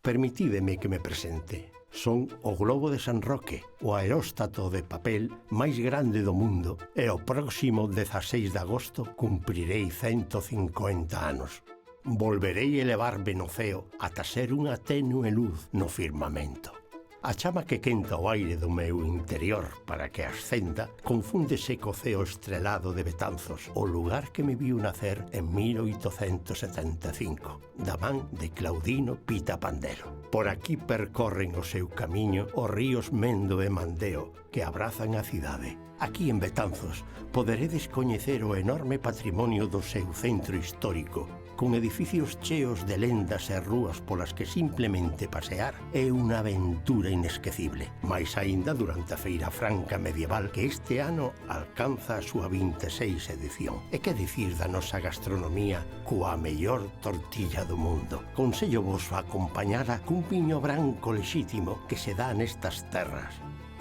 Permitídeme que me presente. Son o Globo de San Roque, o aeróstato de papel máis grande do mundo, e o próximo 16 de agosto cumprirei 150 anos. Volverei elevarme no ceo ata ser unha tenue luz no firmamento. A chama que quenta o aire do meu interior para que ascenda confúndese co ceo estrelado de Betanzos, o lugar que me viu nacer en 1875, da man de Claudino Pita Pandero. Por aquí percorren o seu camiño os ríos Mendo e Mandeo que abrazan a cidade. Aquí en Betanzos poderedes coñecer o enorme patrimonio do seu centro histórico, con edificios cheos de lendas e rúas polas que simplemente pasear é unha aventura inesquecible. Mais aínda durante a Feira Franca Medieval, que este ano alcanza a súa 26 edición. E que dicir da nosa gastronomía coa mellor tortilla do mundo. Consello vos a acompañala cun viño branco lexítimo que se dá nestas terras.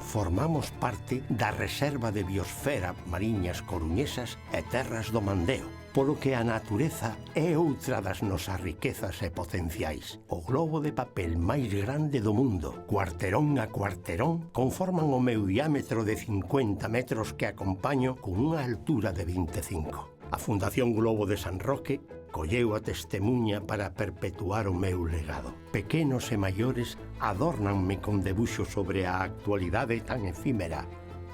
Formamos parte da Reserva de Biosfera Mariñas Coruñesas e Terras do Mandeo, polo que a natureza é outra das nosas riquezas e potenciais. O globo de papel máis grande do mundo, cuarterón a cuarterón, conforman o meu diámetro de 50 metros que acompaño con unha altura de 25. A Fundación Globo de San Roque colleu a testemunha para perpetuar o meu legado. Pequenos e maiores adórnanme con debuxos sobre a actualidade tan efímera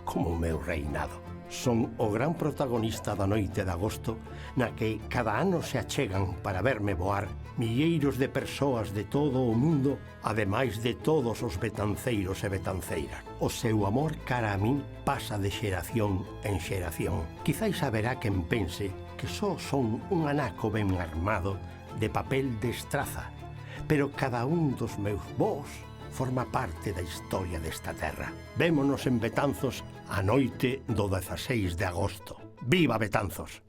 como o meu reinado. Son o gran protagonista da noite de agosto na que cada ano se achegan para verme voar milleiros de persoas de todo o mundo, ademais de todos os betanceiros e betanceiras. O seu amor cara a min pasa de xeración en xeración. Quizáis haberá quen pense que só son un anaco ben armado de papel de estraza, pero cada un dos meus vós forma parte da historia desta terra. Vémonos en Betanzos a noite do 16 de agosto. Viva Betanzos!